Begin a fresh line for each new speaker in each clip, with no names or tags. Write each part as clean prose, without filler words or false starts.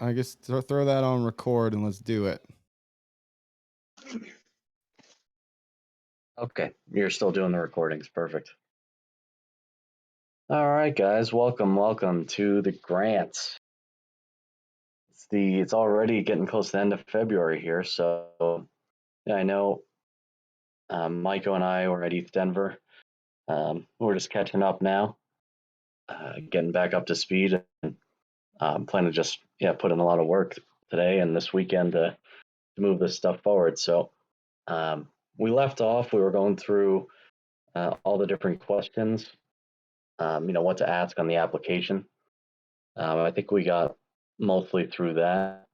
I guess throw that on record and let's do it.
Okay, you're still doing the recordings. Perfect. All right, guys, welcome to the grants. It's already getting close to the end of February here, so yeah, I know Myco and I were at ETH Denver. We're just catching up now, getting back up to speed, and plan to just put in a lot of work today and this weekend to move this stuff forward. So we left off. We were going through all the different questions. What to ask on the application. I think we got mostly through that.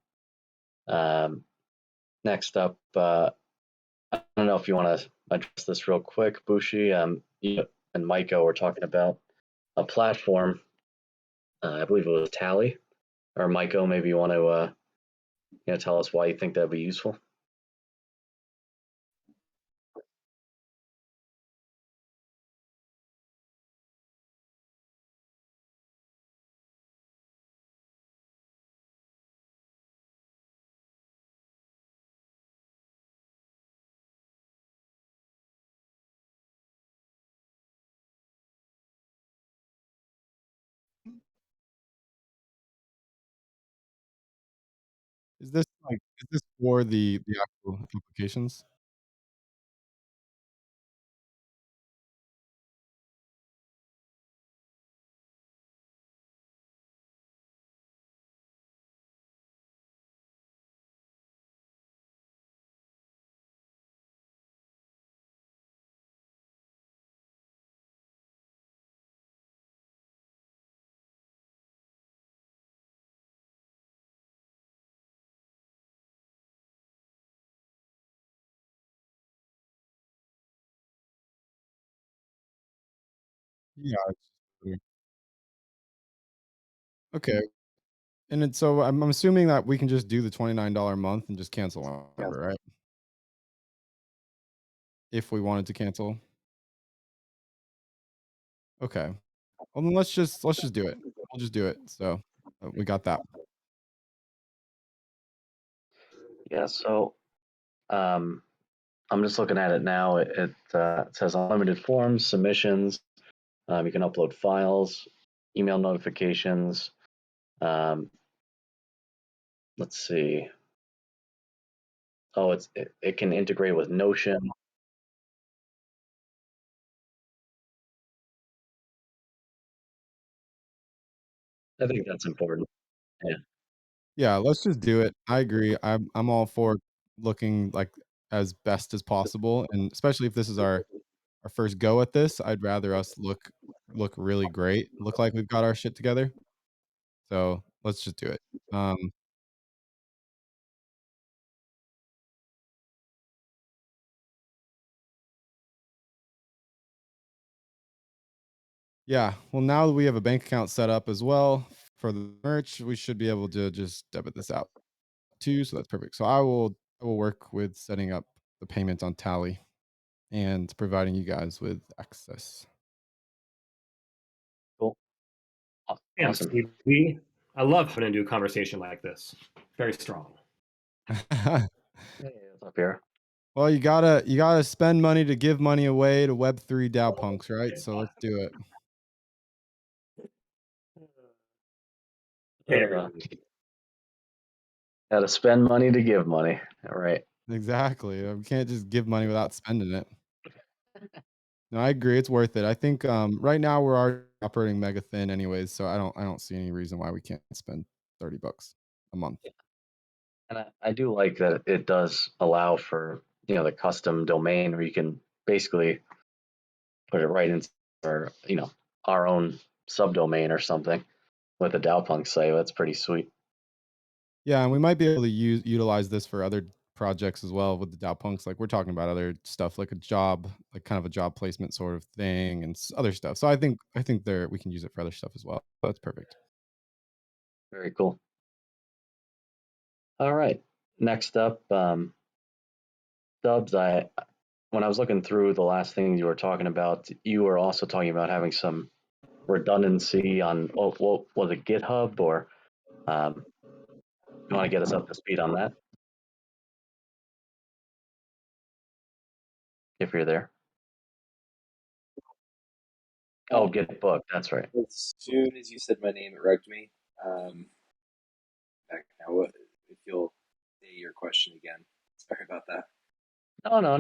Next up, I don't know if you want to address this real quick, Bushi. You and Myco were talking about a platform. I believe it was Tally, or Myco. Maybe you want to tell us why you think that'd be useful.
Is this for the actual applications? Yeah. Okay. And then so I'm assuming that we can just do the $29 a month and just cancel whenever, right? If we wanted to cancel. Okay. Well, then let's just do it. We'll just do it. So we got that.
Yeah. So I'm just looking at it now. It says unlimited forms, submissions. You can upload files, email notifications. Let's see. Oh, it can integrate with Notion. I think that's important. Yeah.
Yeah, let's just do it. I agree. I'm all for looking like as best as possible, and especially if this is our first go at this, I'd rather us look really great, look like we've got our shit together. So let's just do it. Um, yeah. Well, now that we have a bank account set up as well for the merch, we should be able to just debit this out too. So that's perfect. So I will work with setting up the payment on Tally and providing you guys with access.
Cool.
Thanks,
Awesome.
Steve. I love having to do a conversation like this. Very strong.
Hey, what's up here?
Well, you gotta spend money to give money away to Web3 DAO punks, right? So let's do it.
Got to spend money to give money. All right.
Exactly. We can't just give money without spending it. No, I agree. It's worth it. I think right now we're already operating mega thin anyways, so I don't see any reason why we can't spend $30 a month.
And I do like that it does allow for the custom domain where you can basically put it right into our own subdomain or something with a DAO site. That's pretty sweet.
Yeah, and we might be able to utilize this for other projects as well with the DAO punks. Like we're talking about other stuff like a job, like kind of a job placement sort of thing and other stuff. So I think there we can use it for other stuff as well. That's perfect.
Very cool. All right. Next up, Stubbs. When I was looking through the last thing you were talking about, you were also talking about having some redundancy on what was it, GitHub or You want to get us up to speed on that? If you're there. Oh, GitBook. That's right.
As soon as you said my name, it rugged me. Back now, if you'll say your question again. Sorry about that.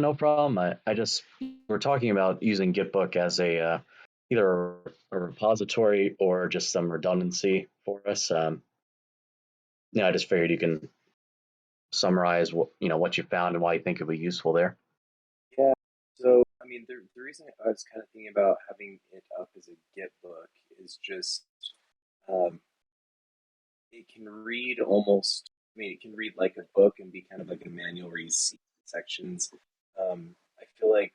No problem. I just we're talking about using GitBook as a either a repository or just some redundancy for us. I just figured you can summarize what you found and why you think it would be useful there.
Yeah. So, I mean, the reason I was kind of thinking about having it up as a GitBook is just it can read almost. I mean, it can read like a book and be kind of like a manual where you see sections. I feel like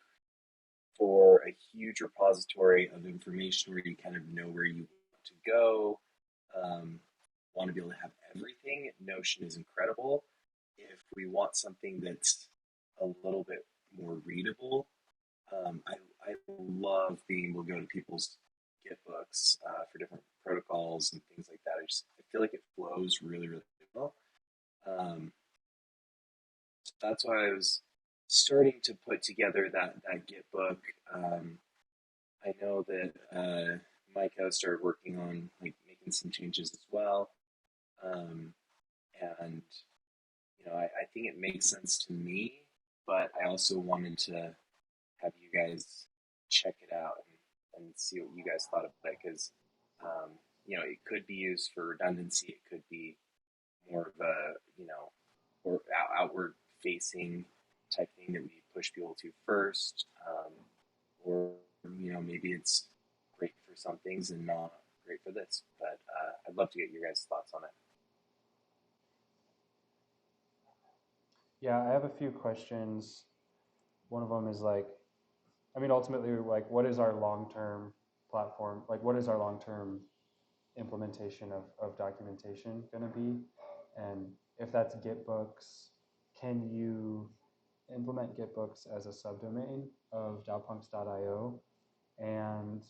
for a huge repository of information where you kind of know where you want to go, want to be able to have everything, Notion is incredible. If we want something that's a little bit more readable, I love being able to go to people's GitBooks for different protocols and things like that. I feel like it flows really, really well. So that's why I was starting to put together that GitBook. I know that Myco started working on like making some changes as well, and I think it makes sense to me. But I also wanted to have you guys check it out and see what you guys thought of it because it could be used for redundancy. It could be more of a or outward facing type thing that we push people to first, or maybe it's great for some things and not great for this. But I'd love to get your guys' thoughts on it.
Yeah, I have a few questions. One of them is like, I mean, ultimately, like, what is our long-term platform? Like, what is our long-term implementation of documentation going to be? And if that's GitBooks, can you implement GitBooks as a subdomain of dowpunks.io? And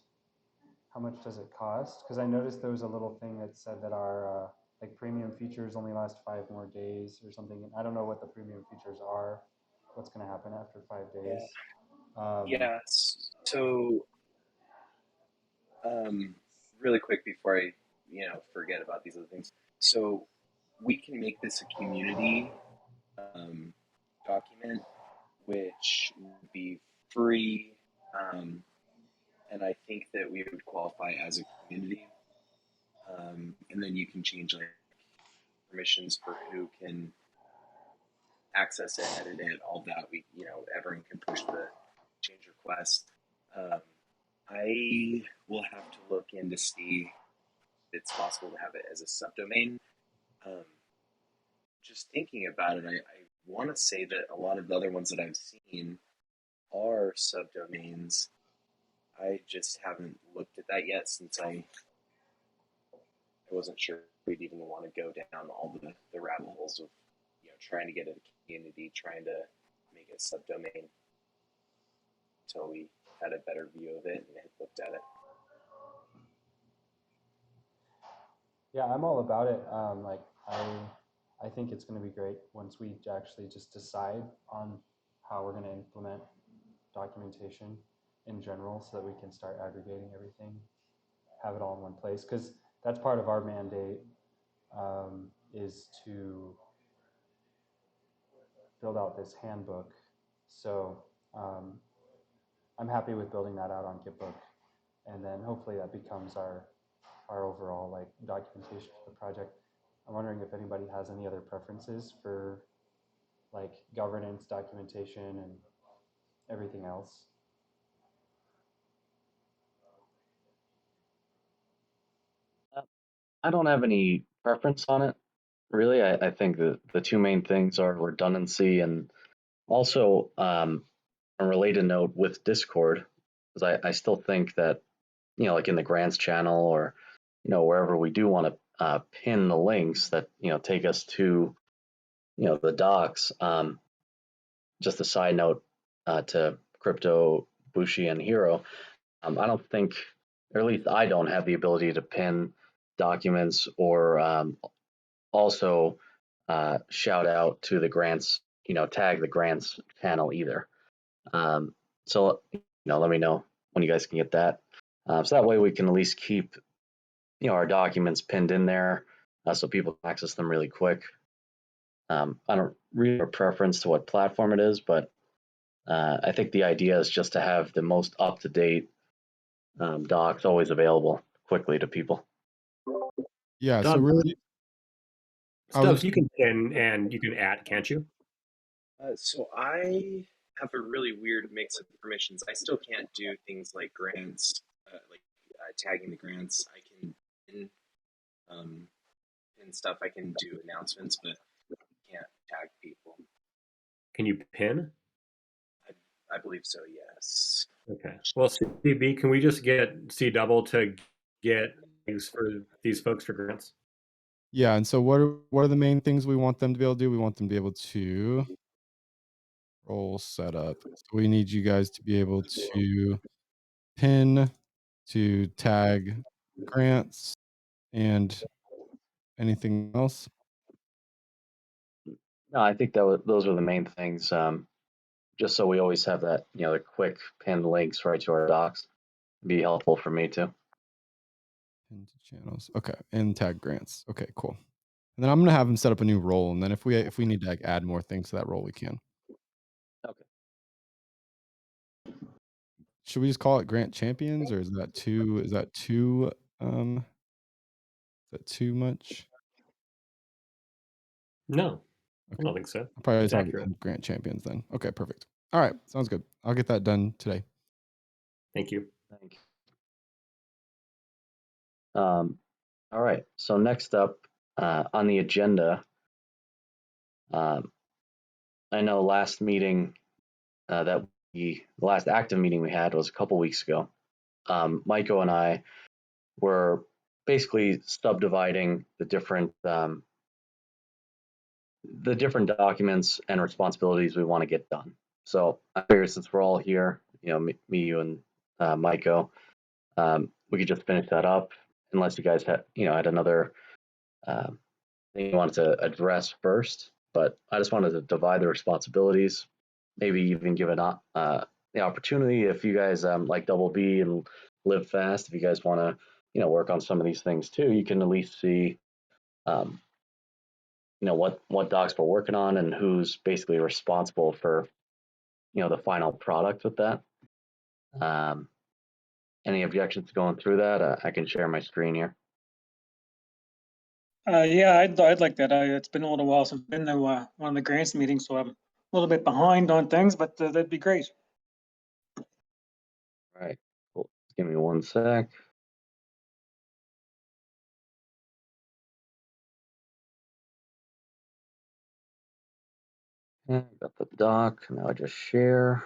how much does it cost? Because I noticed there was a little thing that said that our like premium features only last 5 more days or something. I don't know what the premium features are. What's going to happen after 5 days?
Yeah. So, really quick before I forget about these other things. So we can make this a community document, which would be free, and I think that we would qualify as a community. And then you can change like permissions for who can access it, edit it, all that. Everyone can push the change request. I will have to look in to see if it's possible to have it as a subdomain. Just thinking about it, I want to say that a lot of the other ones that I've seen are subdomains. I just haven't looked at that yet since I wasn't sure we'd even want to go down all the rabbit holes of trying to get a community, trying to make a subdomain until we had a better view of it and had looked at it.
Yeah, I'm all about it. Like I think it's going to be great once we actually just decide on how we're going to implement documentation in general so that we can start aggregating everything, have it all in one place. Because that's part of our mandate is to build out this handbook. So I'm happy with building that out on GitBook. And then hopefully that becomes our overall like documentation for the project. I'm wondering if anybody has any other preferences for like governance, documentation, and everything else.
I don't have any preference on it, really. I think that the two main things are redundancy and also a related note with Discord, because I still think that, like in the grants channel or, wherever we do want to pin the links that, take us to, the docs. Just a side note to CryptoBushi and Hiro, I don't think, or at least I don't have the ability to pin documents or also shout out to the grants, tag the grants channel either. So, let me know when you guys can get that. So that way we can at least keep, our documents pinned in there so people can access them really quick. I don't really have a preference to what platform it is, but I think the idea is just to have the most up-to-date docs always available quickly to people.
Yeah, so
Stubbs,
really, I was
Stubbs,
just
you can pin and you can add, can't you?
So I have a really weird mix of permissions. I still can't do things like grants, tagging the grants. I can pin stuff. I can do announcements, but I can't tag people.
Can you pin?
I believe so. Yes.
Okay. Well, CB, can we just get C double to get things for these folks for grants?
Yeah, and so what are the main things we want them to be able to do? We want them to be able to role setup. So we need you guys to be able to pin, to tag grants, and anything else.
No, I think those are the main things. Just so we always have that, the quick pinned links right to our docs. Be helpful for me too.
Pin to channels. Okay, and tag grants. Okay, cool. And then I'm gonna have them set up a new role, and then if we need to like add more things to that role, we can.
Okay.
Should we just call it Grant Champions, or is that too much?
No, I
Okay.
don't think so.
I'll probably
It's
just have
accurate.
Grant Champions then. Okay, perfect. All right, sounds good. I'll get that done today.
Thank you.
Thank you. All right. So next up on the agenda, I know last meeting the last active meeting we had was a couple weeks ago. Myco and I were basically subdividing the different documents and responsibilities we want to get done. So I figured since we're all here, me, you, and Myco, we could just finish that up, unless you guys had another thing you wanted to address first. But I just wanted to divide the responsibilities, maybe even give the opportunity if you guys like Double B and Live Fast. If you guys want to, work on some of these things too, you can at least see, what docs we're working on and who's basically responsible for, the final product with that. Any objections to going through that? I can share my screen here.
Yeah, I'd like that. It's been a little while since I've been to one of the grants meetings, so I'm a little bit behind on things, but that'd be great.
All right, cool. Give me one sec. Okay, got the doc. Now I just share.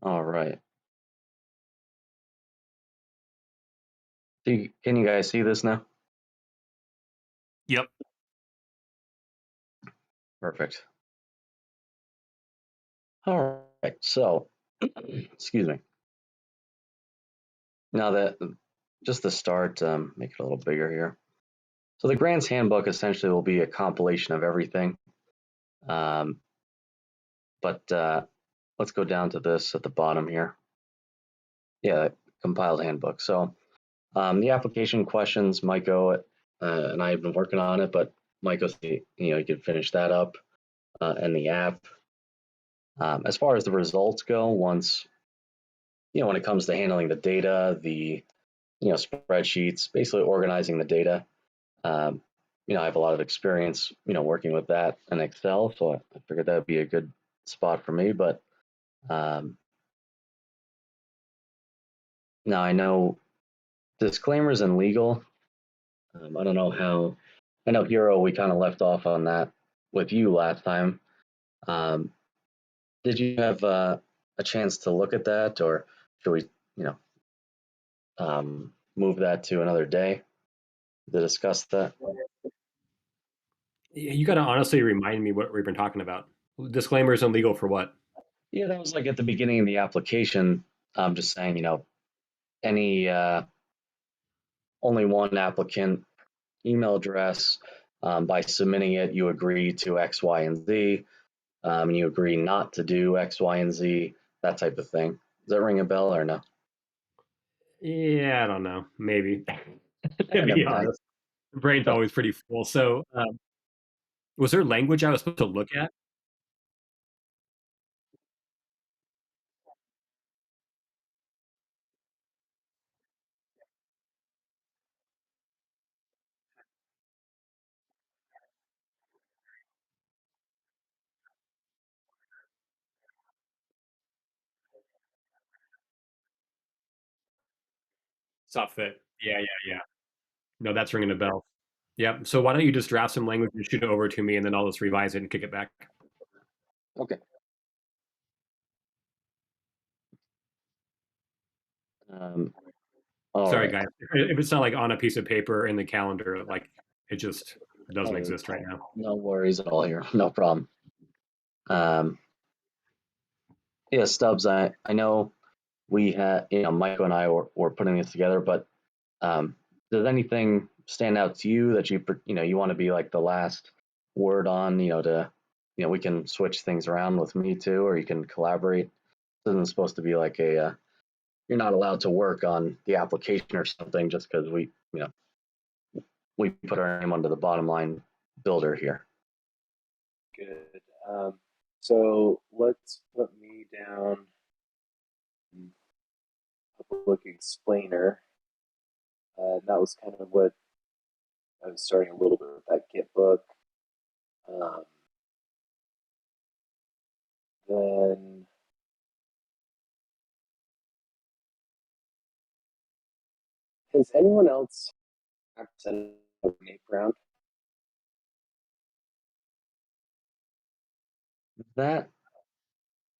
All right. Can you guys see this now?
Yep.
Perfect. All right. So, excuse me. Now that, just to start, make it a little bigger here. So the grants handbook essentially will be a compilation of everything. But let's go down to this at the bottom here. Yeah, compiled handbook. So the application questions, Myco and I have been working on it, but Myco, you could finish that up and the app. As far as the results go, once, when it comes to handling the data, the, spreadsheets, basically organizing the data, I have a lot of experience, working with that in Excel, so I figured that would be a good spot for me. But now I know disclaimers and legal. I don't know how. I know Hiro, we kind of left off on that with you last time. Did you have a chance to look at that, or should we, move that to another day to discuss that?
You got to honestly remind me what we've been talking about. Disclaimers and legal for what?
Yeah, that was like at the beginning of the application. I'm just saying, any only one applicant email address. By submitting it, you agree to X, Y, and Z. And you agree not to do X, Y, and Z, that type of thing. Does that ring a bell or no?
Yeah, I don't know. Maybe. To
Never
be
mind.
honest, the brain's always pretty full. So, was there language I was supposed to look at? Soft fit. Yeah, yeah, yeah. No, that's ringing a bell. Yep. So why don't you just draft some language and shoot it over to me, and then I'll just revise it and kick it back.
Okay. All
Sorry,
right.
guys. If it's not like on a piece of paper in the calendar, like it just doesn't
Oh,
exist right now.
no worries at all here. No problem. Um, yeah, Stubbs, I know we had, Michael and I were putting this together, but does anything stand out to you that you want to be like the last word on, we can switch things around with me too, or you can collaborate. This isn't supposed to be like you're not allowed to work on the application or something just because we put our name under the bottom line builder here.
Good. So let's put me down public explainer. That was kind of what I was starting a little bit with that GitBook. Um, then has anyone else sent a Coordinape round?
That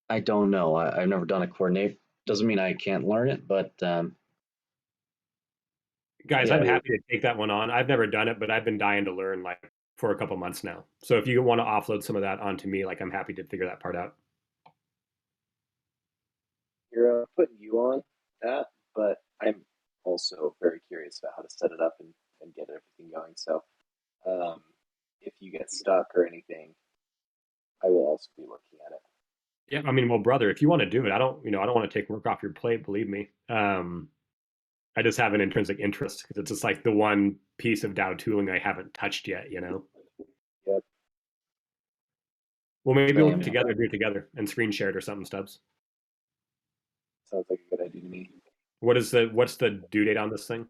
I don't know. I've never done a coordinate. Doesn't mean I can't learn it, but
Guys,
yeah.
I'm happy to take that one on. I've never done it, but I've been dying to learn like for a couple months now. So if you want to offload some of that onto me, like I'm happy to figure that part out.
You're putting you on that, but I'm also very curious about how to set it up and get everything going. So if you get stuck or anything, I will also be looking at it.
Yeah, I mean, well, brother, if you want to do it, I don't want to take work off your plate. Believe me. I just have an intrinsic interest because it's just like the one piece of DAO tooling I haven't touched yet.
Yep.
Well, maybe we'll
Same.
get together, do it together, and screen share it or something, Stubbs.
Sounds like a good idea to me.
What's the due date on this thing?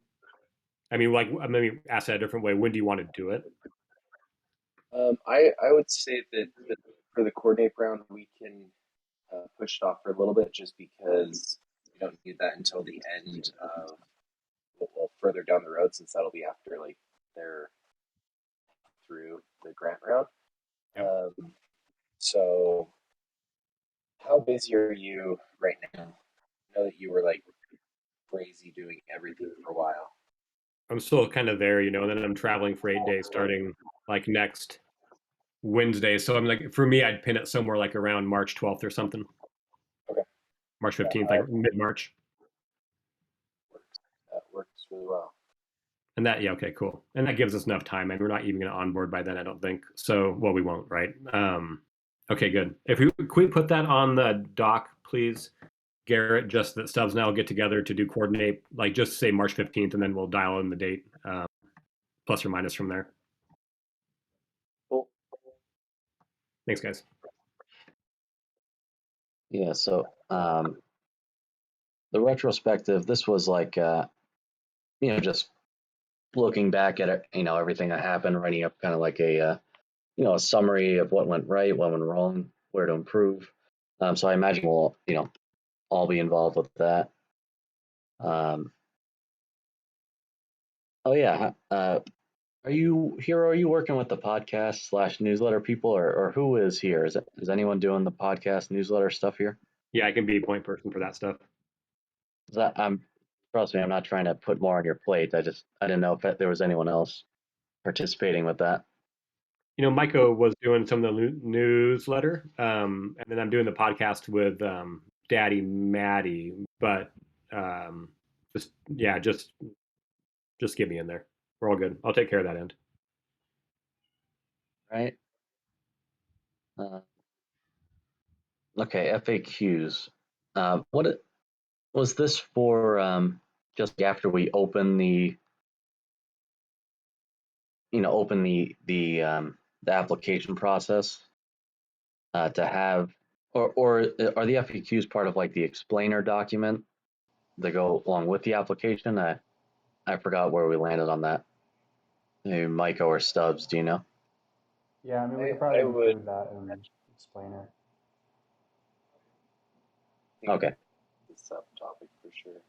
I mean, like, maybe ask that a different way. When do you want to do it?
I would say that for the Coordinape round, we can push it off for a little bit just because we don't need that until the end of, well, further down the road, since that'll be after like they're through the grant round.
Yep.
So how busy are you right now? I know that you were like crazy doing everything for a while.
I'm still kind of there, and then I'm traveling for 8 days starting like next Wednesday. So I'm like, for me, I'd pin it somewhere like around March 12th or something.
Okay.
March 15th, like mid-March.
That works really well.
And that, yeah, okay, cool. And that gives us enough time. And we're not even going to onboard by then, I don't think. So, well, we won't, right? Okay, good. Can we put that on the doc, please, Garrett? Just that Stubbs and I will get together to do Coordinape, like just say March 15th, and then we'll dial in the date, plus or minus from there.
Cool.
Thanks, guys.
Yeah. So the retrospective, this was like just looking back at it, everything that happened, writing up kind of like a summary of what went right, what went wrong, where to improve. So I imagine we'll all be involved with that. Oh yeah. Are you Hiro? Are you working with the podcast / newsletter people, or who is here? Is anyone doing the podcast newsletter stuff here?
Yeah, I can be a point person for that stuff.
Trust me, I'm not trying to put more on your plate. I didn't know if there was anyone else participating with that.
Myco was doing some of the newsletter, and then I'm doing the podcast with Daddy Maddie. But just yeah, just get me in there. We're all good. I'll take care of that end.
Right. Okay, FAQs. What was this for? Just after we open the application process to have, or are the FAQs part of like the explainer document that go along with the application? I forgot where we landed on that. Maybe Myco or Stubbs, do you know?
Yeah, I mean, we
I,
could probably
I would
include that in explainer.
think
Okay.
it's a subtopic for sure.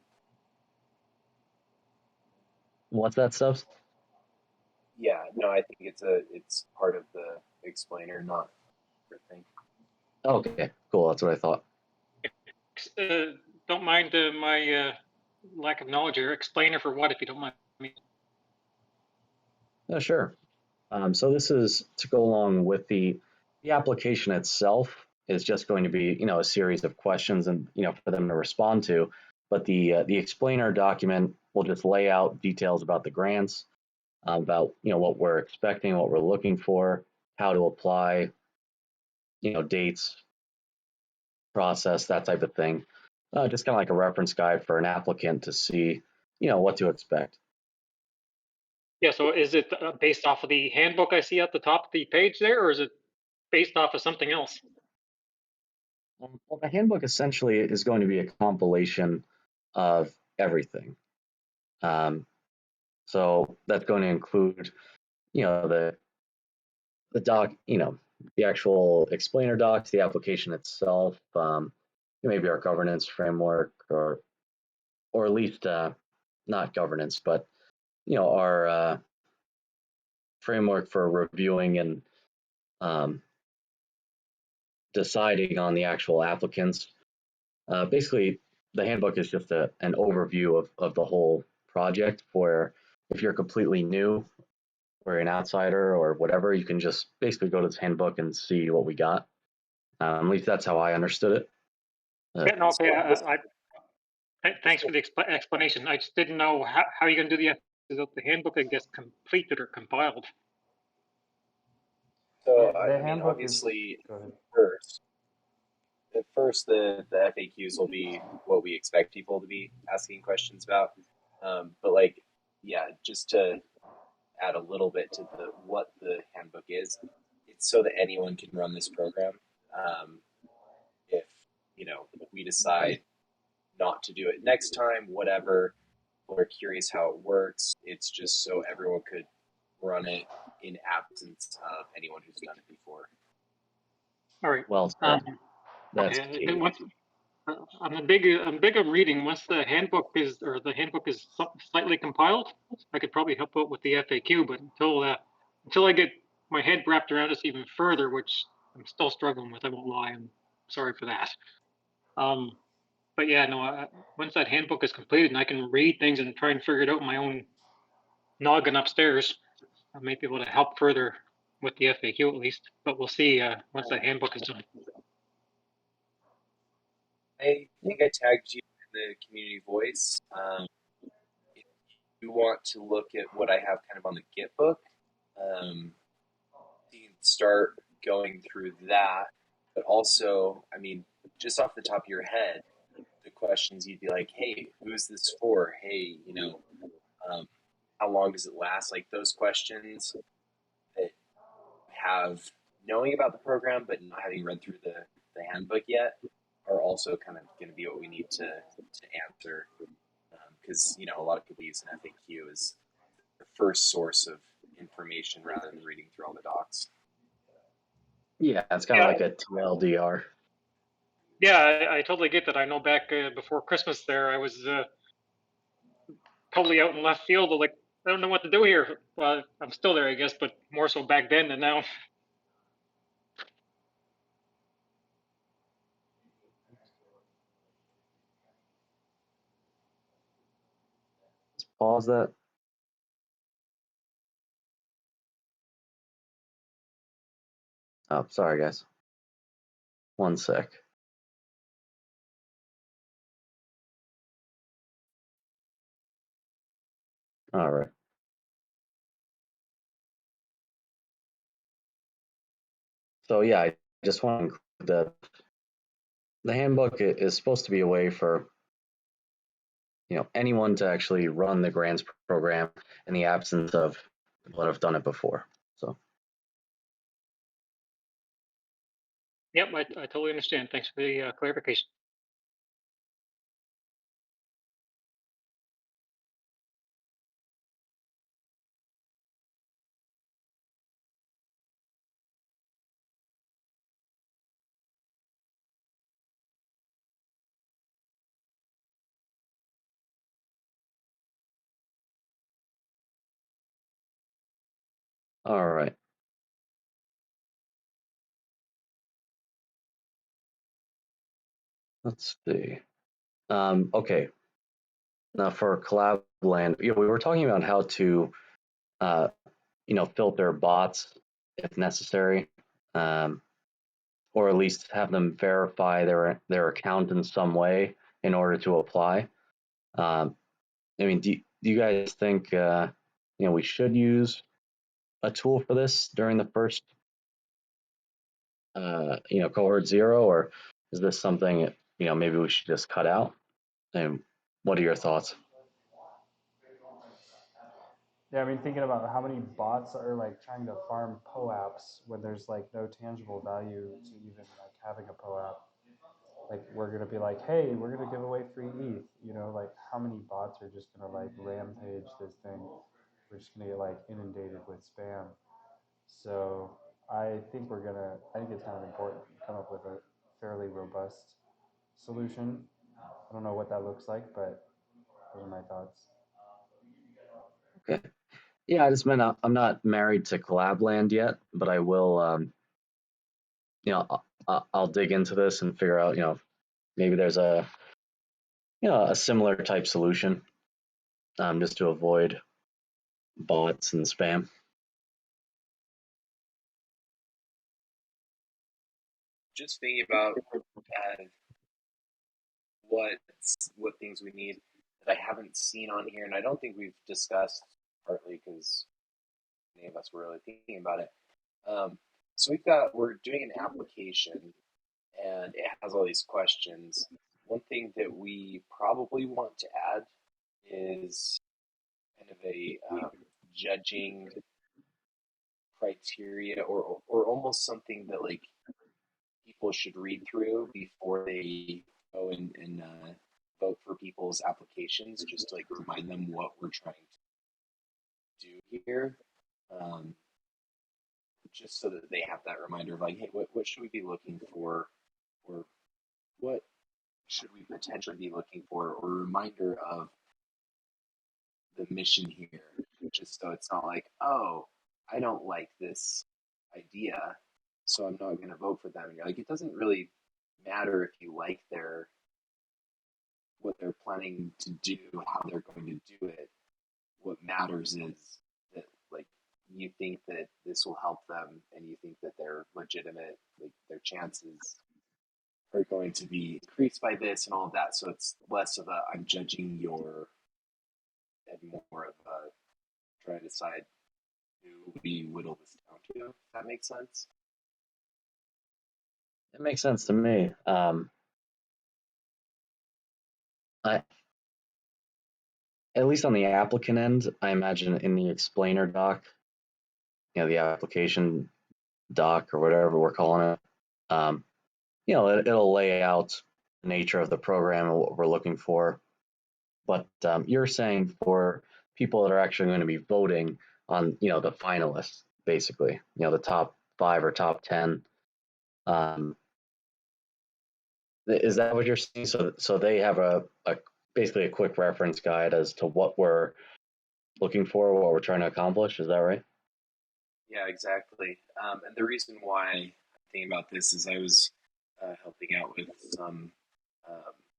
What's that, Stubbs?
Yeah, no, I think it's part of the explainer, not for thing.
Okay, cool. That's what I thought.
Don't mind my lack of knowledge here. Explainer for what, if you don't mind me?
Yeah, sure. So this is to go along with the application itself is just going to be a series of questions and for them to respond to, but the explainer document will just lay out details about the grants, about what we're expecting, what we're looking for, how to apply, dates, process, that type of thing. Just kind of like a reference guide for an applicant to see what to expect.
Yeah, so is it based off of the handbook I see at the top of the page there, or is it based off of something else?
Well, the handbook essentially is going to be a compilation of everything. So that's going to include, the doc, the actual explainer docs, the application itself, maybe our governance framework, or at least not governance, but our framework for reviewing and deciding on the actual applicants. Basically, the handbook is just an overview of the whole project. For if you're completely new or an outsider or whatever, you can just basically go to this handbook and see what we got. At least that's how I understood it.
Yeah, no, okay.
So
Thanks for the explanation. I just didn't know how you're going to do the handbook, I guess, completed or compiled.
so
The
I mean,
handbook is,
obviously,
go ahead.
first, at first the FAQs will be what we expect people to be asking questions about. But like, yeah, just to add a little bit to what the handbook is, it's so that anyone can run this program. If we decide not to do it next time, whatever, we're curious how it works. It's just so everyone could run it in absence of anyone who's done it before.
All right.
Well said. That's
Okay.
key.
I'm big on reading. Once the handbook is slightly compiled, I could probably help out with the FAQ. But until I get my head wrapped around this even further, which I'm still struggling with, I won't lie. I'm sorry for that. But yeah, no. Once that handbook is completed and I can read things and try and figure it out in my own noggin upstairs, I may be able to help further with the FAQ at least. But we'll see once that handbook is done.
I think I tagged you in the community voice. If you want to look at what I have kind of on the GitBook, you can start going through that. But also, I mean, just off the top of your head, the questions you'd be like, hey, who's this for? Hey, how long does it last? Like those questions that have knowing about the program but not having read through the handbook yet are also kind of going to be what we need to answer, because a lot of people use an FAQ as the first source of information rather than reading through all the docs.
Yeah, it's kind of like a TLDR.
Yeah, I totally get that. I know back before Christmas there, I was totally out in left field. Like, I don't know what to do here. Well, I'm still there, I guess, but more so back then than now.
Let's pause that. Oh, sorry, guys. One sec. All right. So yeah, I just want to include that the handbook is supposed to be a way for anyone to actually run the grants program in the absence of people that have done it before. So
Yep, I totally understand. Thanks for the clarification.
all right. Let's see. Okay. Now for Collabland, we were talking about how to filter bots if necessary, or at least have them verify their account in some way in order to apply. I mean, do you guys think we should use a tool for this during the first cohort 0, or is this something maybe we should just cut out? And what are your thoughts?
Yeah, I mean, thinking about how many bots are like trying to farm POAPs when there's like no tangible value to even like having a POAP. Like we're gonna be like, hey, we're gonna give away free ETH. Like how many bots are just gonna like rampage this thing? We're just gonna get like inundated with spam. So I think it's kind of important to come up with a fairly robust solution. I don't know what that looks like, but those are my thoughts.
Okay. Yeah, I just meant I'm not married to Collabland yet, but I will. I'll dig into this and figure out. Maybe there's a similar type solution, just to avoid bots and spam.
Just thinking about what things we need that I haven't seen on here, and I don't think we've discussed, partly because any of us were really thinking about it. So we're doing an application, and it has all these questions. One thing that we probably want to add is kind of a judging criteria, or almost something that like people should read through before they go and vote for people's applications, just to like remind them what we're trying to do here. Just so that they have that reminder of like, hey, what should we be looking for, or what should we potentially be looking for, or a reminder of the mission here, just so it's not like, oh, I don't like this idea, so I'm not going to vote for them. And you're like, it doesn't really matter if you like what they're planning to do, how they're going to do it. What matters is that like you think that this will help them, and you think that they're legitimate, like their chances are going to be increased by this and all of that. So it's less of a I'm judging your, and more of a trying to decide who we whittle this down to. If that makes sense.
It makes sense to me. I At least on the applicant end, I imagine in the explainer doc, the application doc or whatever we're calling it, it'll lay out the nature of the program and what we're looking for. But you're saying for people that are actually going to be voting on, the finalists, basically, the top 5 or top 10. Is that what you're saying? So they have a basically a quick reference guide as to what we're looking for, what we're trying to accomplish. Is that right?
Yeah, exactly. And the reason why I'm thinking about this is I was helping out with some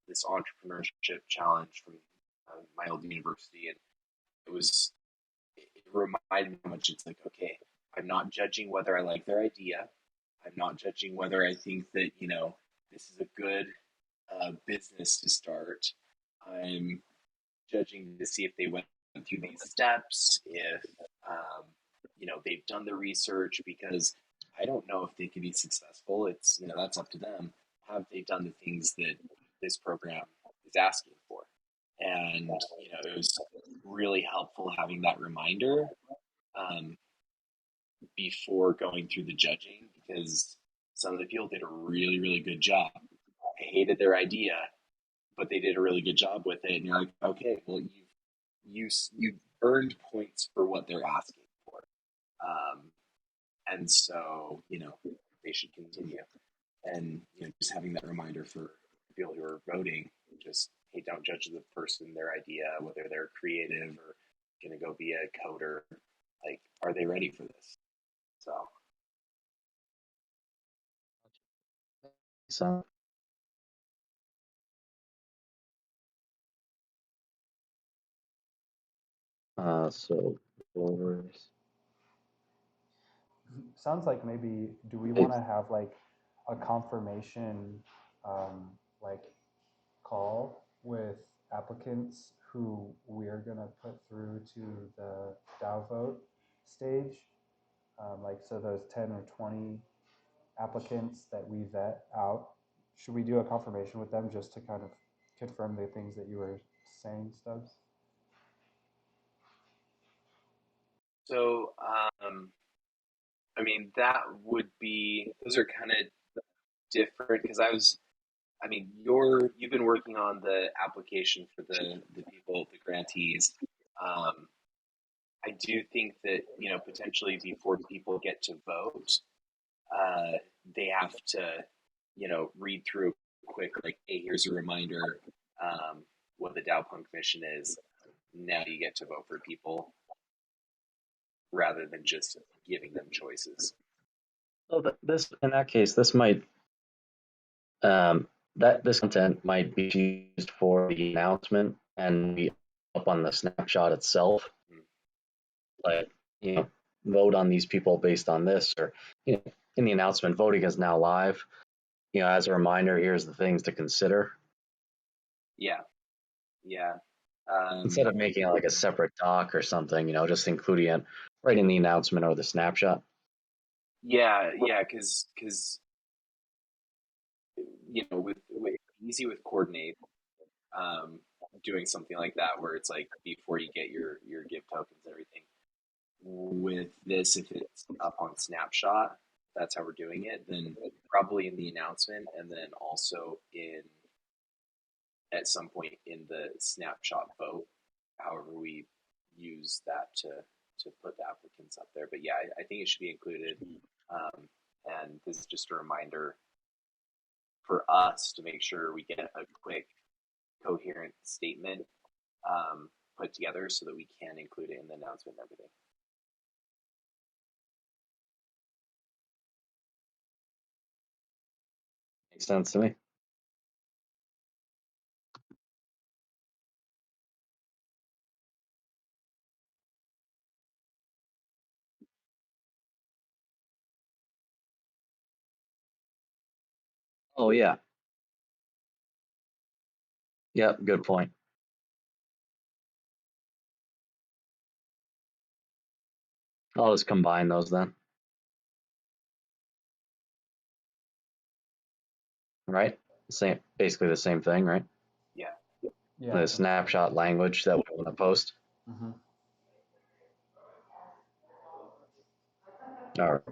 this entrepreneurship challenge from my old university, and it reminded me how much it's like, okay, I'm not judging whether I like their idea. I'm not judging whether I think that, this is a good business to start. I'm judging to see if they went through these steps, if, they've done the research, because I don't know if they can be successful. It's, that's up to them. Have they done the things that this program is asking for? And, it was really helpful having that reminder before going through the judging, because some of the people did a really, really good job. I hated their idea, but they did a really good job with it. And you're like, okay, well, you've earned points for what they're asking for. And so, they should continue. And, just having that reminder for people who are voting, just, hey, don't judge the person, their idea, whether they're creative or going to go be a coder. Like, are they ready for this? So. So
Sounds like maybe, do we want to have like a confirmation like call with applicants who we're going to put through to the DAO vote stage? Like, so those 10 or 20 applicants that we vet out, should we do a confirmation with them just to kind of confirm the things that you were saying, Stubbs?
So, that would be, those are kind of different, because you've been working on the application for the people, the grantees. I do think that, potentially before people get to vote, they have to, read through quick, like, hey, here's a reminder, what the DAO Punk mission is. Now you get to vote for people, rather than just giving them choices.
So in that case, this might this content might be used for the announcement and be up on the snapshot itself. Like, vote on these people based on this, or in the announcement, voting is now live. As a reminder, here's the things to consider.
Yeah.
Instead of making it like a separate doc or something, just including it right in the announcement or the snapshot.
Yeah, because with easy with Coordinape, doing something like that where it's like before you get your give tokens and everything. With this, if it's up on snapshot, that's how we're doing it. Then probably in the announcement, and then also at some point in the snapshot vote, however we use that to put the applicants up there. But yeah, I think it should be included. And this is just a reminder for us to make sure we get a quick, coherent statement put together so that we can include it in the announcement and everything.
Makes sense to me. Oh, yeah. Yep, good point. I'll just combine those then. Right? Basically the same thing, right?
Yeah.
The snapshot language that we want to post.
Mm-hmm.
All right.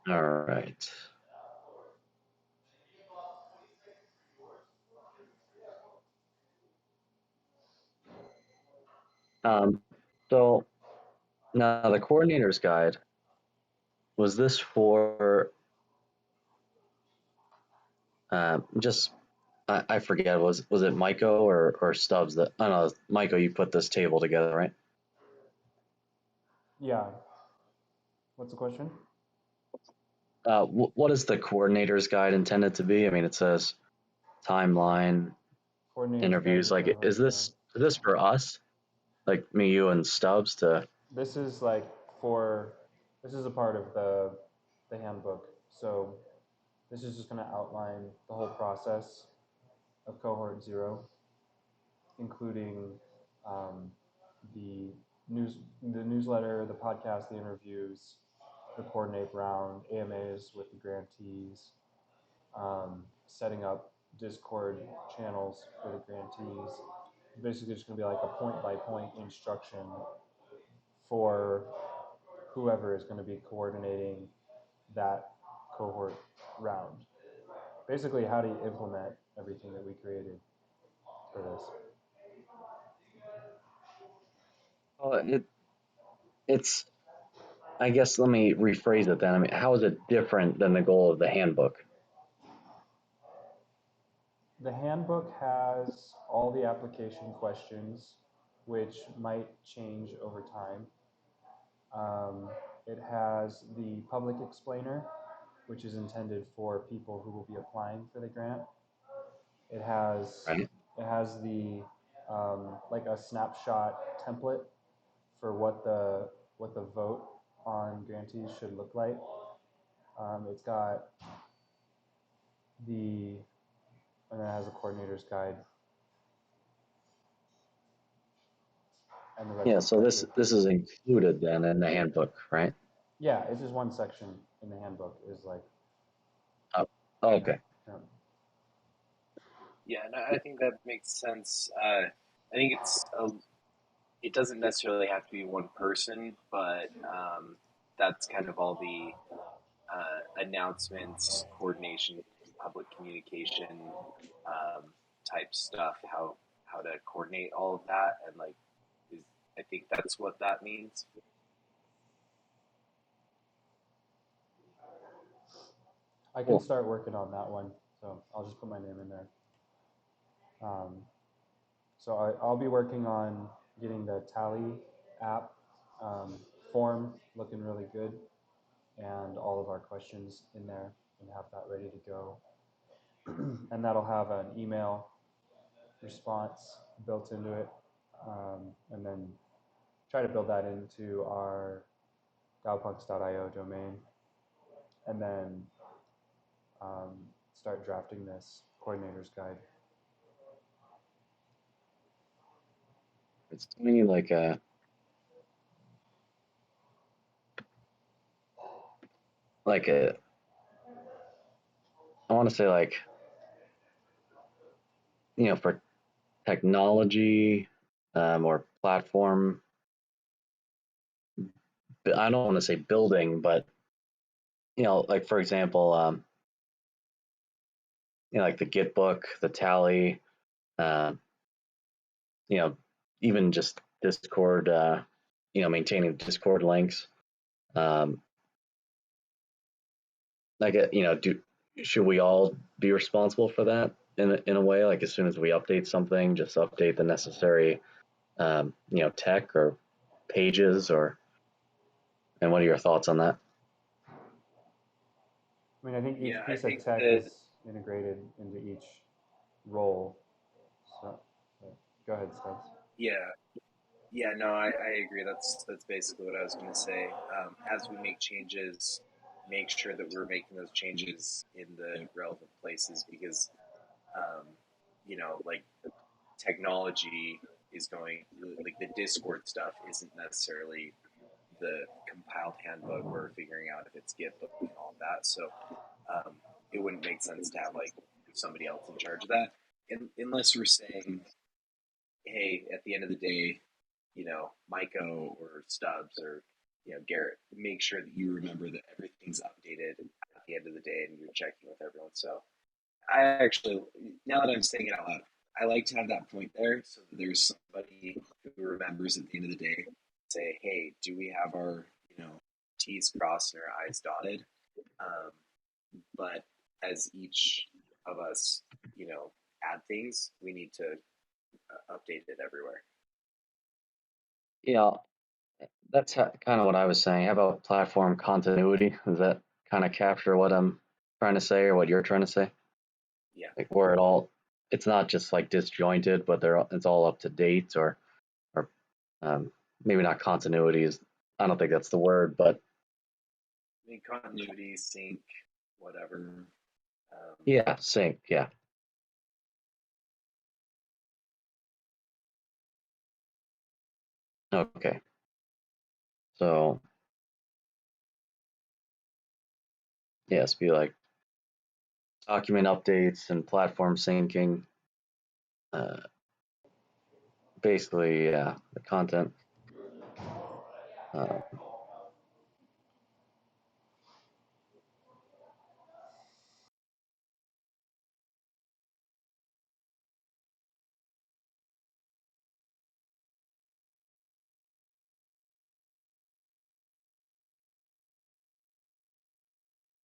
All right. So now the coordinator's guide, was this for just, I forget, was it Myco or Stubbs that, I don't know, Myco, you put this table together, right?
Yeah. What's the question?
What is the coordinator's guide intended to be? I mean, it says timeline,
Coordinators
interviews.
guide to
Like, is
cohort round.
this for us, like me, you, and Stubbs to?
This is like this is a part of the handbook. So this is just going to outline the whole process of cohort 0, including the newsletter, the podcast, the interviews, the Coordinape round, AMAs with the grantees, setting up Discord channels for the grantees. Basically, just going to be like a point-by-point instruction for whoever is going to be coordinating that cohort round. Basically, how do you implement everything that we created for this?
It's. I guess let me rephrase it then. I mean, how is it different than the goal of the handbook?
The handbook has all the application questions, which might change over time. It has the public explainer, which is intended for people who will be applying for the grant. It has
Right.
it has the like a snapshot template for what the vote on grantees should look like. It's got and then it has a coordinator's guide and the
Yeah. So this
retrospective.
is included then in the handbook, right?
Yeah, it's just one section in the handbook is like.
Oh, okay.
Yeah, and I think that makes sense. I think it doesn't necessarily have to be one person, but that's kind of all the announcements, coordination, public communication type stuff. How to coordinate all of that, and like, I think that's what that means.
I can start working on that one, so I'll just put my name in there. So I'll be working on getting the Tally app form looking really good and all of our questions in there and have that ready to go. And that'll have an email response built into it, and then try to build that into our DAOpunks.io domain, and then start drafting this coordinator's guide.
It's to me like a I want to say like, for technology or platform. I don't want to say building, but like for example, like the GitBook, the Tally, uh, even just Discord, maintaining Discord links. Like, should we all be responsible for that in a way? Like as soon as we update something, just update the necessary, tech or pages and what are your thoughts on that?
I mean, I think each
Yeah, I
piece of
think
tech
that
is integrated into each role. So, go ahead, Stubbs.
yeah, yeah, no, I agree. That's basically what I was going to say. As we make changes, make sure that we're making those changes in the relevant places because, um, like technology is going like the Discord stuff isn't necessarily the compiled handbook. We're figuring out if it's GitBook and all of that. So it wouldn't make sense to have like somebody else in charge of that, unless we're saying, hey, at the end of the day, Myco or Stubbs or Garrett, make sure that you remember that everything's updated at the end of the day and you're checking with everyone. So I actually, now that I'm saying it out loud, I like to have that point there so that there's somebody who remembers at the end of the day, say, hey, do we have our T's crossed and our I's dotted? But as each of us, add things, we need to update it everywhere.
Yeah, that's kind of what I was saying. How about platform continuity? Is that kind of capture what I'm trying to say or what you're trying to say?
Yeah.
Like where it's not just like disjointed, but it's all up to date, or um, maybe not continuity is, I don't think that's the word, but
I mean, continuity, sync, whatever.
yeah, sync, yeah. Okay. So yes, be like document updates and platform syncing. Basically, yeah, the content. Uh,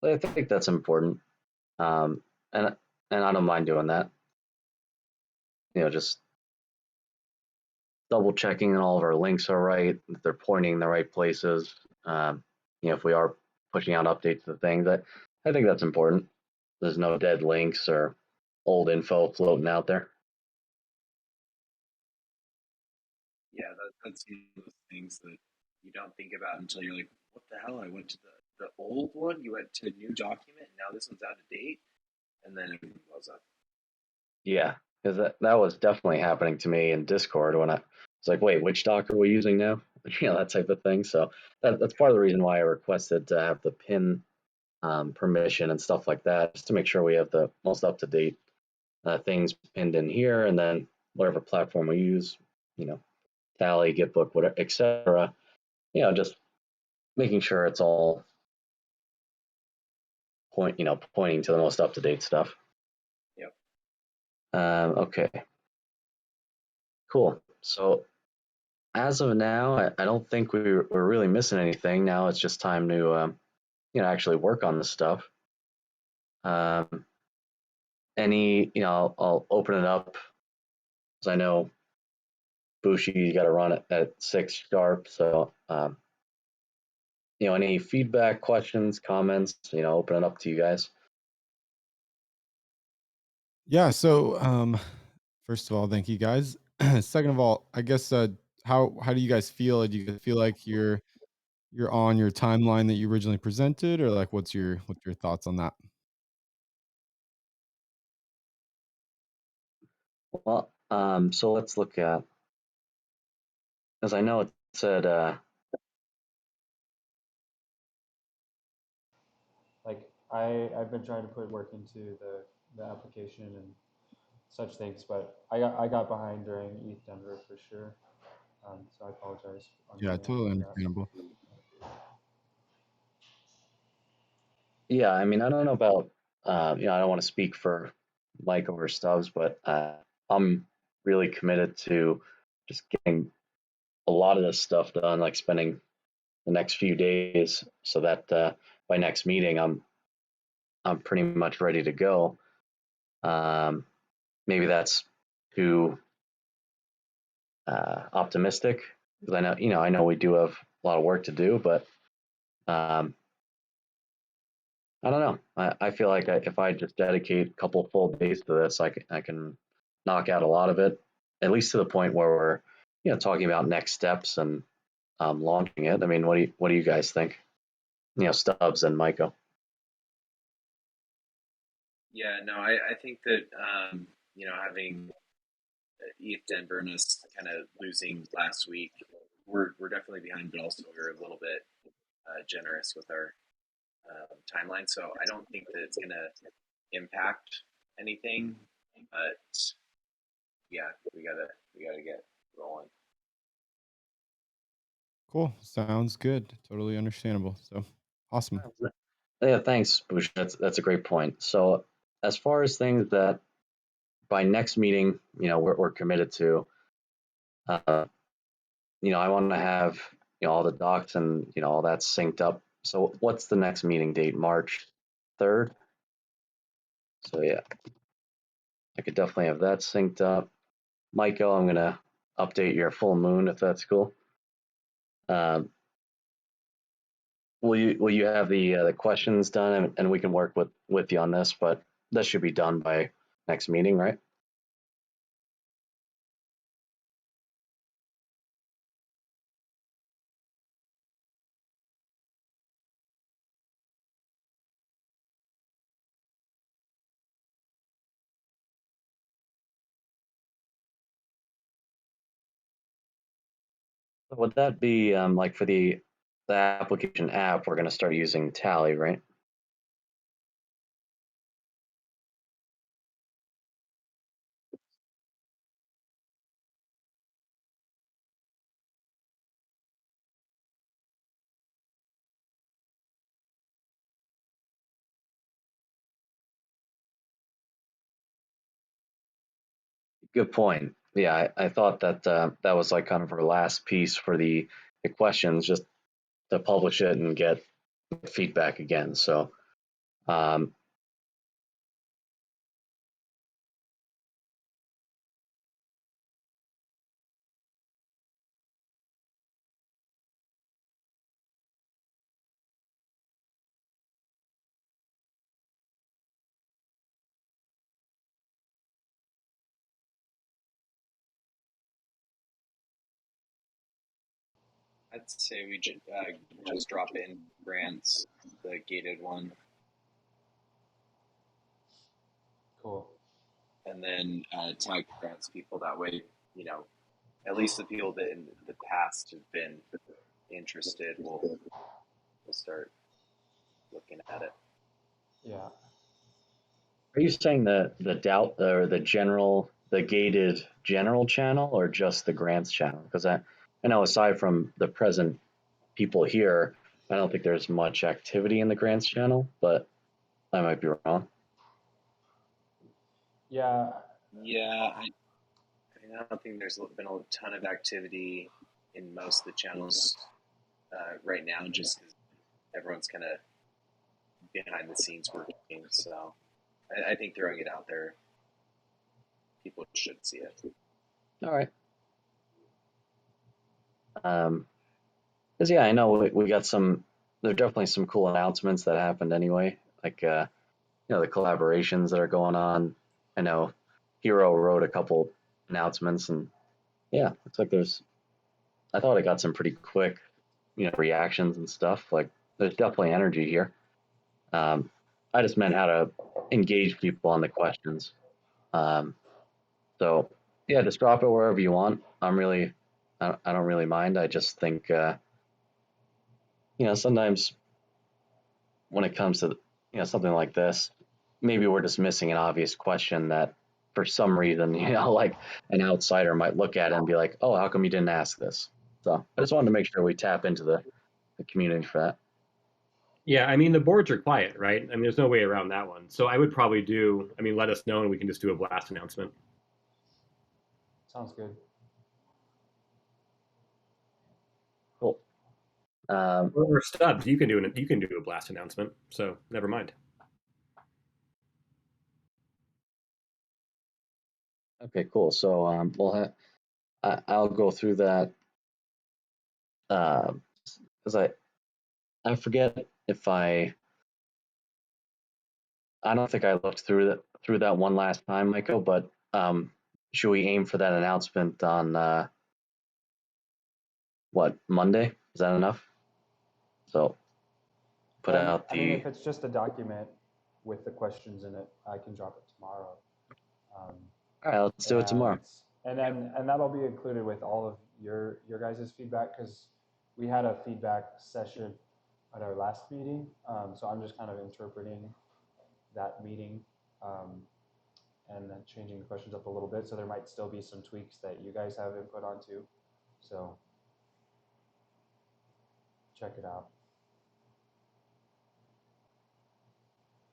I think that's important, um, and I don't mind doing that. Just double checking that all of our links are right, that they're pointing in the right places. If we are pushing out updates to things, I think that's important. There's no dead links or old info floating out there.
Yeah, that's one of those things that you don't think about until you're like, what the hell? I went to the old one, you went to a new document, and now this one's out of date, and then everything blows up.
Yeah, because that was definitely happening to me in Discord when I was like, wait, which doc are we using now? That type of thing. So that's part of the reason why I requested to have the pin permission and stuff like that, just to make sure we have the most up to date things pinned in here, and then whatever platform we use, Tally, GitBook, whatever, etc. Just making sure it's all pointing to the most up to date stuff.
Yep.
Okay. Cool. So as of now, I don't think we're really missing anything. Now it's just time to actually work on this stuff. I'll open it up because I know Bushi, you got to run it at 6 sharp. So any feedback, questions, comments, open it up to you guys.
Yeah. So, first of all, thank you guys. Second of all, I guess how do you guys feel? Do you guys feel like you're on your timeline that you originally presented, or like what's your thoughts on that?
Well, so let's look at, as I know it said,
Like I've been trying to put work into the application and such things, but I got behind during ETH Denver for sure. So I apologize on
Yeah,
my end
totally
for that.
understandable.
yeah, I mean, I don't know about, I don't want to speak for Mike over Stubbs, but I'm really committed to just getting a lot of this stuff done, like spending the next few days, so that by next meeting I'm pretty much ready to go. Maybe that's too optimistic, because I know we do have a lot of work to do, but um, I don't know. I feel like if I just dedicate a couple full days to this, I can knock out a lot of it, at least to the point where we're talking about next steps and launching it. I mean, what do you guys think? Stubbs and Myco.
Yeah, no, I think that having ETH Denver and us kind of losing last week, we're definitely behind, but also we're a little bit generous with our timeline. So I don't think that it's going to impact anything, but yeah, we gotta get rolling.
Cool. Sounds good. Totally understandable. So awesome.
Yeah, thanks, Bush. That's a great point. So as far as things that by next meeting, we're committed to, I want to have all the docs and all that synced up. So what's the next meeting date? March 3rd. So yeah, I could definitely have that synced up. Michael, I'm gonna update your full moon if that's cool. Um, will you have the questions done, and we can work with you on this, but that should be done by next meeting, right? Would that be like for the application app, we're going to start using Tally, right? Good point. Yeah, I thought that that was like kind of our last piece for the questions, just to publish it and get feedback again. So um,
I'd say we just drop in grants, the gated one,
Cool.
and then tag grants people. That way, at least the people that in the past have been interested will start looking at it.
Yeah.
are you saying the doubt or the gated general channel, or just the grants channel? Because I know aside from the present people here, I don't think there's much activity in the grants channel, but I might be wrong.
Yeah.
Yeah, I don't think there's been a ton of activity in most of the channels right now, just because everyone's kind of behind the scenes working. So I think throwing it out there, people should see it.
All right. Because yeah, I know we got some. There are definitely some cool announcements that happened anyway, like the collaborations that are going on. I know Hiro wrote a couple announcements, and yeah, looks like there's. I thought I got some pretty quick, reactions and stuff. Like there's definitely energy here. Um, I just meant how to engage people on the questions. Um, so yeah, just drop it wherever you want. I don't really mind. I just think, sometimes when it comes to, something like this, maybe we're just missing an obvious question that for some reason, like an outsider might look at it and be like, oh, how come you didn't ask this? So I just wanted to make sure we tap into the community for that.
Yeah, I mean the boards are quiet, right? I mean there's no way around that one. So I would probably let us know and we can just do a blast announcement.
Sounds good.
Cool.
Or Stubbs, you can do a blast announcement. So never mind.
Okay, cool. So I'll go through that because I forget if I don't think I looked through that one last time, Michael. But should we aim for that announcement on what, Monday? Is that enough? So put out
I mean,
the.
if it's just a document with the questions in it, I can drop it tomorrow.
All right, let's do it tomorrow.
And that'll be included with all of your guys' feedback, because we had a feedback session at our last meeting. So I'm just kind of interpreting that meeting and then changing the questions up a little bit. So there might still be some tweaks that you guys have input onto. So check it out.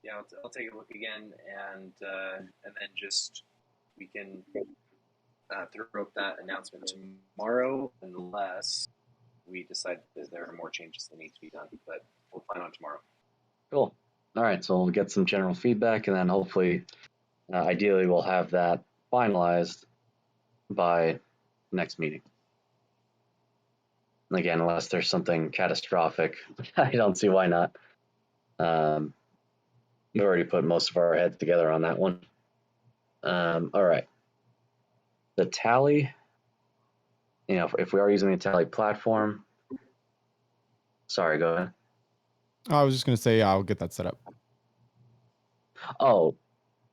Yeah, I'll take a look again, and then just we can throw up that announcement tomorrow, unless we decide that there are more changes that need to be done. But we'll plan on tomorrow.
Cool. All right, so we'll get some general feedback, and then hopefully, ideally, we'll have that finalized by next meeting. Again, unless there's something catastrophic, I don't see why not. We've already put most of our heads together on that one. All right. The tally, if we are using the tally platform, sorry, go ahead.
I was just going to say, yeah, I'll get that set up.
Oh,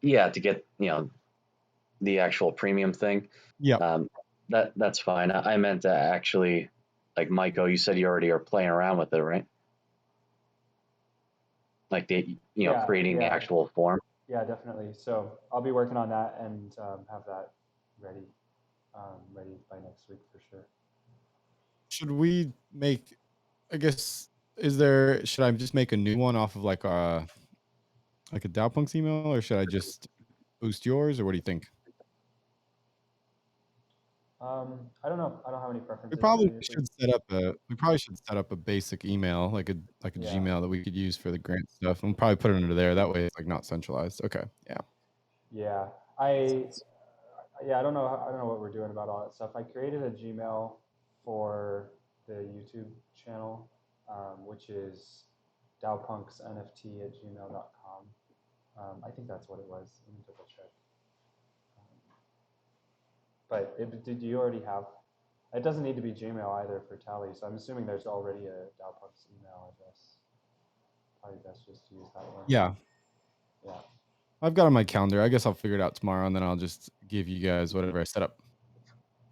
yeah, to get, the actual premium thing.
Yeah.
That's fine. I meant to actually, like Myco, you said you already are playing around with it, right? Like creating the actual form.
Yeah, definitely. So I'll be working on that and have that ready by next week for sure.
Should we make, I guess, should I just make a new one off of like a Dowpunks email, or should I just boost yours, or what do you think?
I don't know. I don't have any preferences.
We probably
Usually...
should set up a basic email, like a
Yeah.
Gmail that we could use for the grant stuff, and we'll probably put it under there. That way, it's like not centralized. Okay. Yeah.
Yeah. I don't know. I don't know what we're doing about all that stuff. I created a Gmail for the YouTube channel, which is dowpunksnft@gmail.com. I think that's what it was. Let me double check. But did you already have? It doesn't need to be Gmail either for Tally, so I'm assuming there's already a dowpunks email address. Probably best just to use that one.
Yeah.
Yeah.
I've got on my calendar. I guess I'll figure it out tomorrow, and then I'll just give you guys whatever I set up.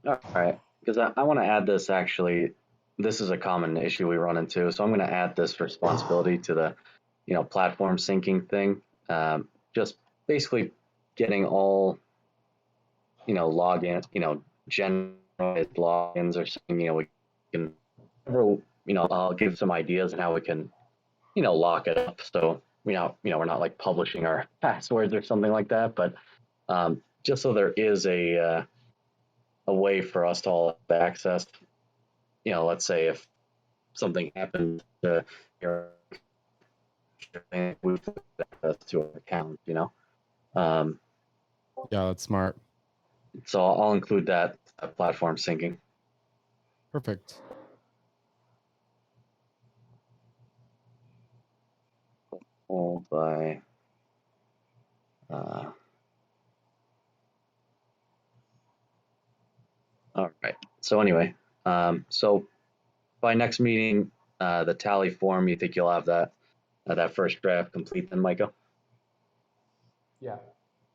All right, because I want to add this actually. This is a common issue we run into, so I'm going to add this responsibility to the, platform syncing thing. Just basically getting all, login, generate logins or something. We can, I'll give some ideas on how we can, lock it up. So we're not like publishing our passwords or something like that, but just so there is a way for us to all have access. Let's say if something happened to your, we've access to our account.
Yeah, that's smart.
So I'll include that platform syncing.
Perfect.
All by all right. So anyway, so by next meeting, the tally form, you think you'll have that first draft complete then, Myco?
Yeah.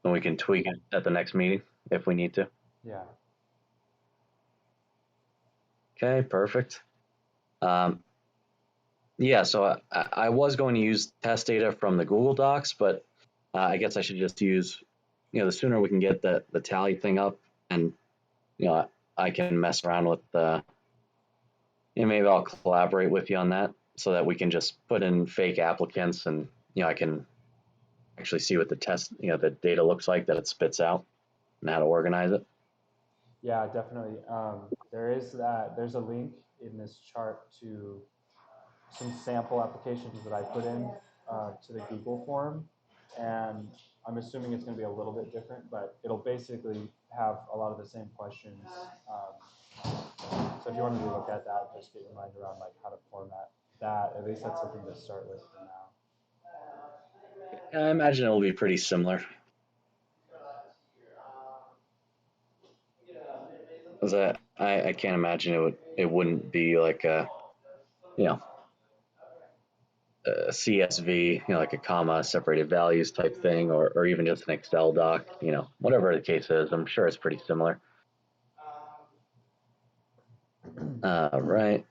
And we can tweak it at the next meeting if we need to.
Yeah.
Okay, perfect. Yeah, so I was going to use test data from the Google Docs, but I guess I should just use, the sooner we can get the tally thing up, and I can mess around with maybe I'll collaborate with you on that so that we can just put in fake applicants, and I can actually see what the the data looks like that it spits out and how to organize it.
Yeah, definitely. There's a link in this chart to some sample applications that I put in to the Google form, and I'm assuming it's going to be a little bit different, but it'll basically have a lot of the same questions. So if you wanted to look at that, just get your mind around like how to format that. At least that's something to start with for now.
I imagine it'll be pretty similar. Because I can't imagine it wouldn't be like a CSV, like a comma separated values type thing, or even just an Excel doc, whatever the case is. I'm sure it's pretty similar. Right.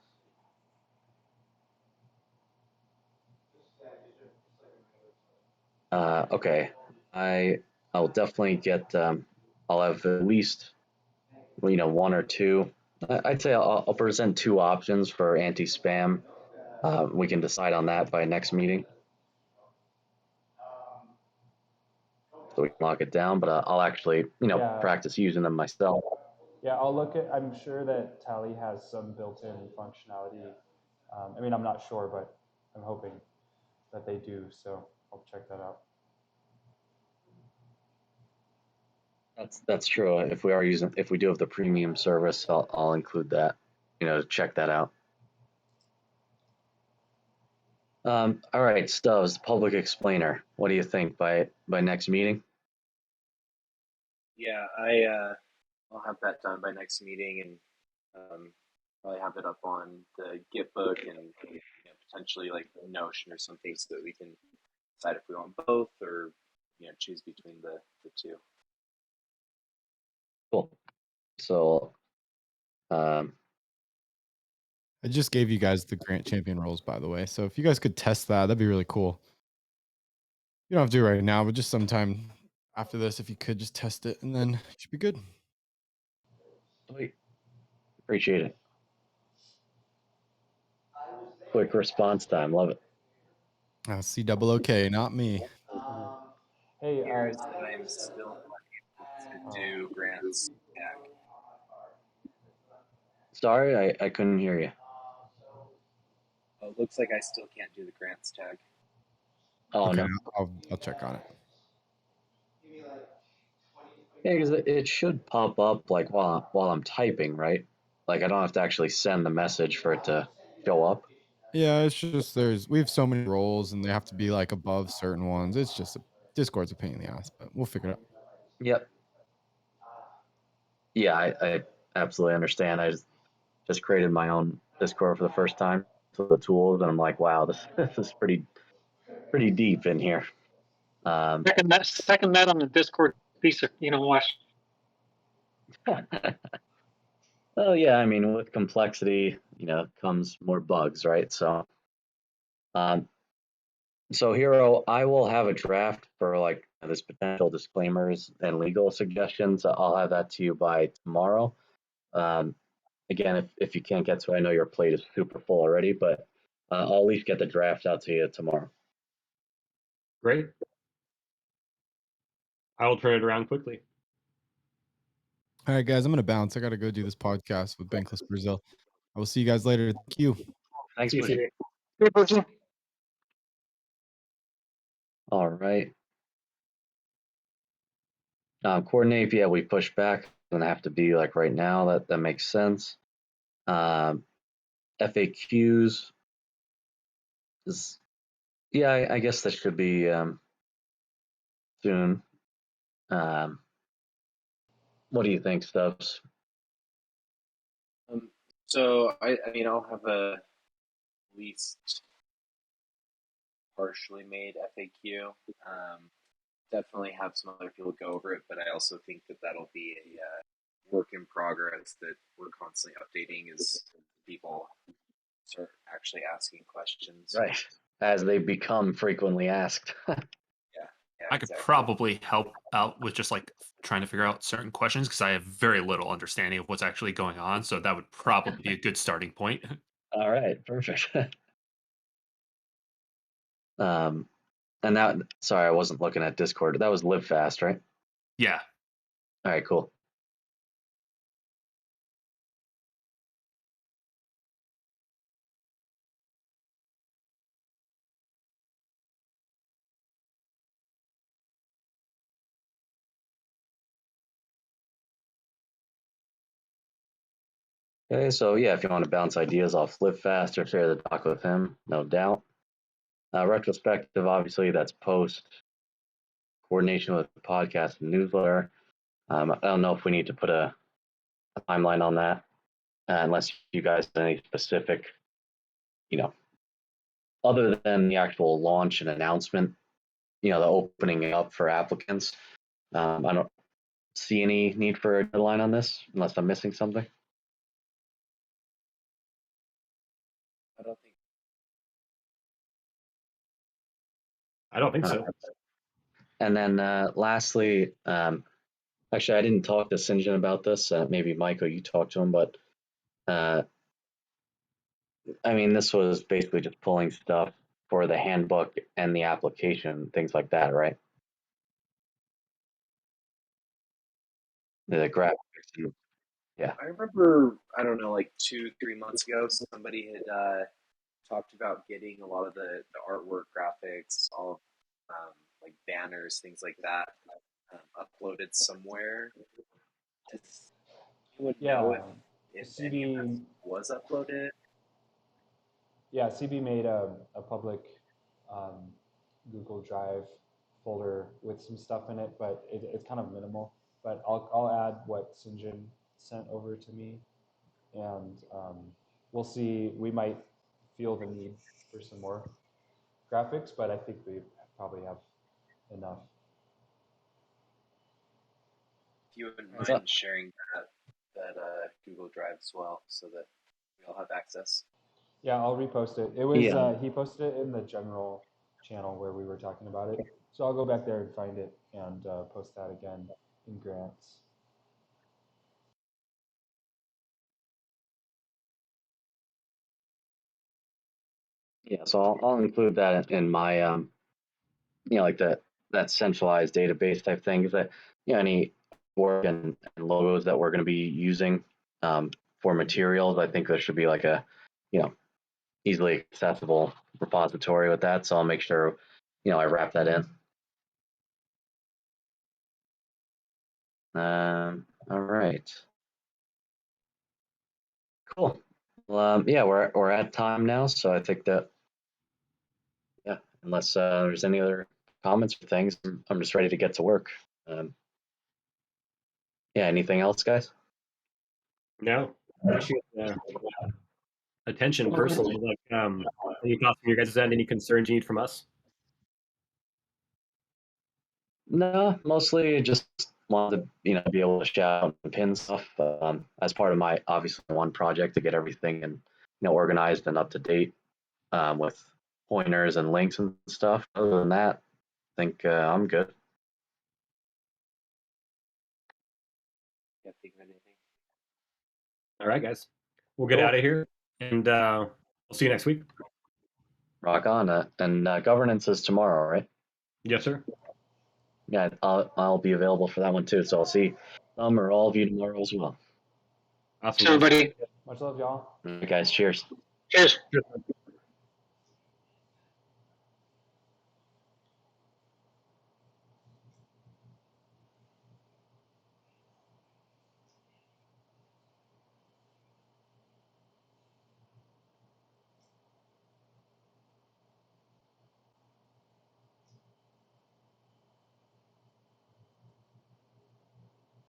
Okay. I'll definitely get. I'll have at least, one or two. I'd say I'll present two options for anti-spam. We can decide on that by next meeting, so we can lock it down. But I'll actually, practice using them myself.
Yeah, I'm sure that Tally has some built-in functionality. I mean, I'm not sure, but I'm hoping that they do. So I'll check that out.
That's true. If we do have the premium service, I'll include that. Check that out. All right, Stubbs, public explainer. What do you think by next meeting?
Yeah, I'll have that done by next meeting, and probably have it up on the GitBook and potentially like Notion or something, so that we can decide if we want both or choose between the two.
Cool. So,
I just gave you guys the Grant Champion roles, by the way. So if you guys could test that, that'd be really cool. You don't have to do it right now, but just sometime after this, if you could just test it, and then it should be good.
sweet. Appreciate it. Quick response time. Love it.
COOK, not me.
Hey,
Here is that I am still not able to do Grant's tag.
Sorry, I couldn't hear you.
Oh, it looks like I still can't do the Grant's tag.
Oh,
Okay,
no.
I'll check on it.
Yeah, because it should pop up like while I'm typing, right? Like I don't have to actually send the message for it to show up.
Yeah, it's just we have so many roles, and they have to be like above certain ones. It's just Discord's a pain in the ass, but we'll figure it out.
Yep. Yeah, I absolutely understand. I just created my own Discord for the first time with the tools, and I'm like, wow, this is pretty deep in here.
Second that on the Discord piece of watch.
Well, yeah, I mean, with complexity, comes more bugs, right? So, Hiro, I will have a draft for like this potential disclaimers and legal suggestions. I'll have that to you by tomorrow. Again, if you can't get to it, I know your plate is super full already, but I'll at least get the draft out to you tomorrow.
Great. I will turn it around quickly.
All right, guys, I'm gonna bounce. I gotta go do this podcast with Bankless Brazil. I will see you guys later. Thank you.
Thanks,
See you,
Bushi.
Steve.
Good person.
All right. Coordinape, yeah, we pushed back. Doesn't have to be like right now. That makes sense. FAQs is, yeah, I guess that should be soon. What do you think, Stubbs?
So I mean, I'll have a at least partially made FAQ. Definitely have some other people go over it, but I also think that that'll be a work in progress that we're constantly updating as people start actually asking questions.
Right, as they become frequently asked.
Yeah,
I could
exactly.
probably help out with just like trying to figure out certain questions because I have very little understanding of what's actually going on. So that would probably be a good starting point.
All right, perfect. And that, sorry, I wasn't looking at Discord. That was Live Fast, right?
Yeah.
All right, cool. Okay, so yeah, if you want to bounce ideas off Live Fast or share the doc with him, no doubt. Retrospective, obviously, that's post coordination with the podcast and newsletter. I don't know if we need to put a timeline on that, unless you guys have any specific, other than the actual launch and announcement, the opening up for applicants. I don't see any need for a deadline on this, unless I'm missing something.
I don't think
I don't think so.
And then lastly, actually, I didn't talk to St. John about this. Maybe Myco, you talked to him, but I mean, this was basically just pulling stuff for the handbook and the application, things like that, right? The graphics. Yeah.
I remember, I don't know, like 2-3 months ago, somebody had talked about getting a lot of the artwork, graphics, all like banners, things like that, uploaded somewhere. Does anyone know
Yeah,
if any of that
CB,
was uploaded?
yeah, CB made a public Google Drive folder with some stuff in it, but it's kind of minimal. But I'll add what Sinjin sent over to me, and we'll see. We might feel the need for some more graphics, but I think we probably have enough.
If you wouldn't mind sharing that Google Drive as well, so that we all have access.
Yeah, I'll repost it. It was he posted it in the general channel where we were talking about it. So I'll go back there and find it and post that again in Grants.
Yeah, so I'll include that in my like that centralized database type thing. Is that any work and logos that we're going to be using for materials? I think there should be like a easily accessible repository with that. So I'll make sure I wrap that in. All right. Cool. Well, yeah, we're at time now, so I think that unless there's any other comments or things, I'm just ready to get to work. Anything else, guys?
No, appreciate the attention personally. Like, any thoughts from your guys' end? Any concerns you need from us?
No, mostly just wanted to be able to shout and pin stuff as part of my obviously one project to get everything and organized and up to date with pointers and links and stuff. Other than that, I think I'm good.
Can't think of anything.
All right, guys, we'll get out of here, and we'll see you next week.
Rock on. And governance is tomorrow, right?
Yes, sir.
Yeah, I'll be available for that one too. So I'll see some or all of you tomorrow as well.
Awesome.
Everybody.
Much love, y'all.
All right, guys, cheers.
Cheers.
Cheers.